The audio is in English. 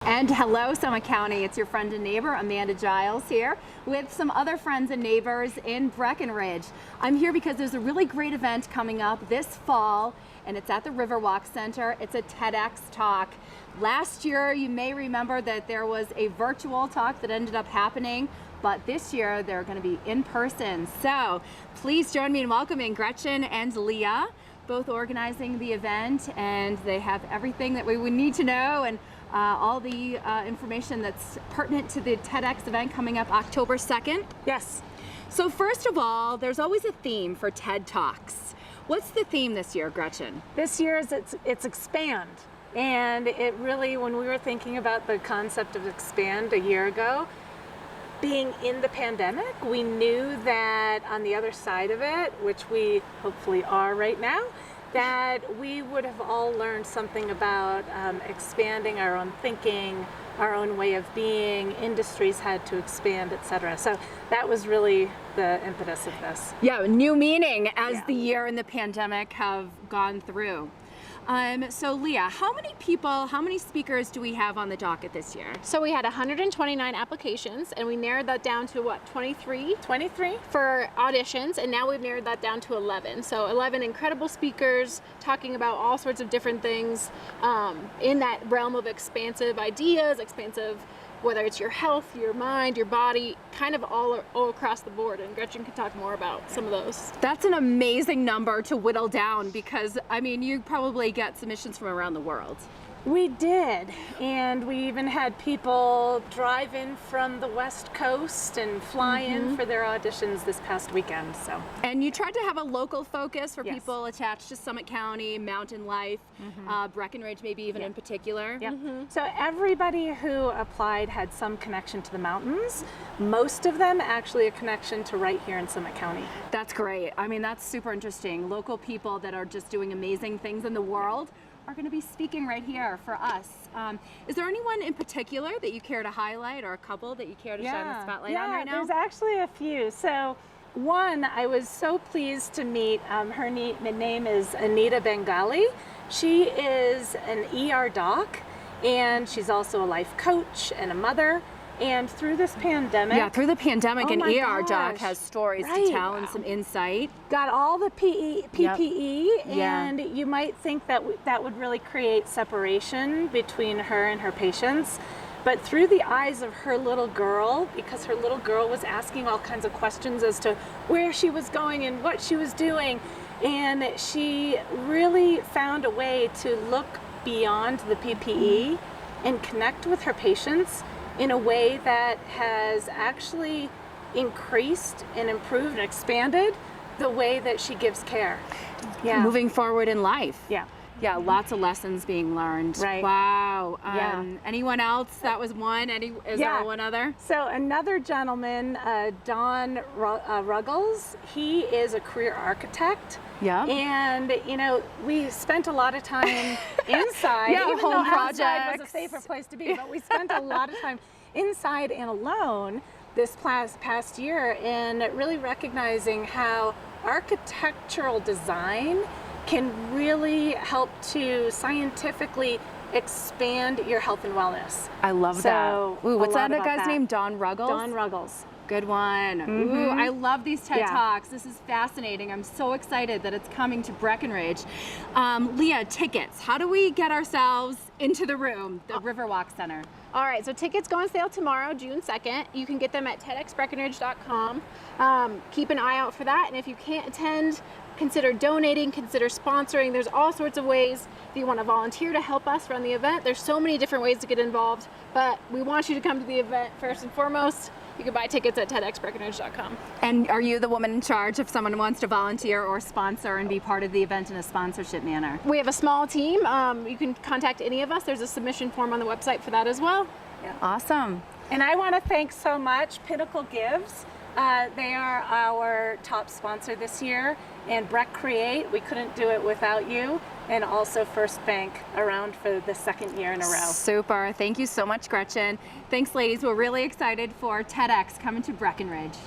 And hello, Summit County. It's your friend and neighbor, Amanda Giles, here with some other friends and neighbors in Breckenridge. I'm here because there's a really great event coming up this fall, and it's at the Riverwalk Center. It's a TEDx talk. Last year, you may remember that there was a virtual talk that ended up happening, but this year they're going to be in person. So please join me in welcoming Gretchen and Leah, both organizing the event, and they have everything that we would need to know and all the information that's pertinent to the TEDx event coming up October 2nd. Yes. So first of all, there's always a theme for TED Talks. What's the theme this year, Gretchen? This year it's expand. And it really, when we were thinking about the concept of expand a year ago, being in the pandemic, we knew that on the other side of it, which we hopefully are right now, that we would have all learned something about expanding our own thinking, our own way of being. Industries had to expand, etc. So that was really the impetus of this. Yeah, new meaning as the year and the pandemic have gone through. So Leah, how many speakers do we have on the docket this year? So we had 129 applications, and we narrowed that down to what, 23? 23 for auditions, and now we've narrowed that down to 11. So 11 incredible speakers talking about all sorts of different things in that realm of expansive ideas, whether it's your health, your mind, your body, kind of all across the board. And Gretchen could talk more about some of those. That's an amazing number to whittle down because, I mean, you probably get submissions from around the world. We did, and we even had people drive in from the West Coast and fly in for their auditions this past weekend. So. And you tried to have a local focus for people attached to Summit County, mountain life, Breckenridge maybe even in particular. Yep. So everybody who applied had some connection to the mountains. Most of them actually a connection to right here in Summit County. That's great. I mean, that's super interesting. Local people that are just doing amazing things in the world are going to be speaking right here for us. Is there anyone in particular that you care to highlight, or a couple that you care to shine the spotlight on right now? There's actually a few. So one, I was so pleased to meet, her name is Anita Bengali. She is an ER doc, and she's also a life coach and a mother. And through this pandemic... Yeah, through the pandemic, an ER doc has stories to tell and some insight. Got all the PPE, and you might think that that would really create separation between her and her patients. But through the eyes of her little girl, because her little girl was asking all kinds of questions as to where she was going and what she was doing, and she really found a way to look beyond the PPE and connect with her patients in a way that has actually increased and improved and expanded the way that she gives care. Yeah. Moving forward in life. Yeah. Yeah, lots of lessons being learned. Right. Wow. Anyone else? That was one. Is there one other? So another gentleman, Don Ruggles, he is a career architect. Yeah. And, you know, we spent a lot of time inside, even though outside was a safer place to be, but we spent a lot of time inside and alone this past year, and really recognizing how architectural design can really help to scientifically expand your health and wellness. I love that. Ooh, what's that guy's name? Don Ruggles? Don Ruggles. Good one. Ooh, I love these TED Talks. This is fascinating. I'm so excited that it's coming to Breckenridge. Leah, tickets. How do we get ourselves into the room, the Riverwalk Center? All right, so tickets go on sale tomorrow, June 2nd. You can get them at TEDxBreckenridge.com. Keep an eye out for that, and if you can't attend, consider donating, consider sponsoring. There's all sorts of ways. If you want to volunteer to help us run the event, there's so many different ways to get involved, but we want you to come to the event first and foremost. You can buy tickets at TEDxBreckenridge.com. And are you the woman in charge if someone wants to volunteer or sponsor and be part of the event in a sponsorship manner? We have a small team. You can contact any of us. There's a submission form on the website for that as well. Yeah. Awesome. And I want to thank so much Pinnacle Gives. They are our top sponsor this year, and Breck Create, we couldn't do it without you, and also First Bank, around for the second year in a row. Super. Thank you so much, Gretchen. Thanks, ladies. We're really excited for TEDx coming to Breckenridge.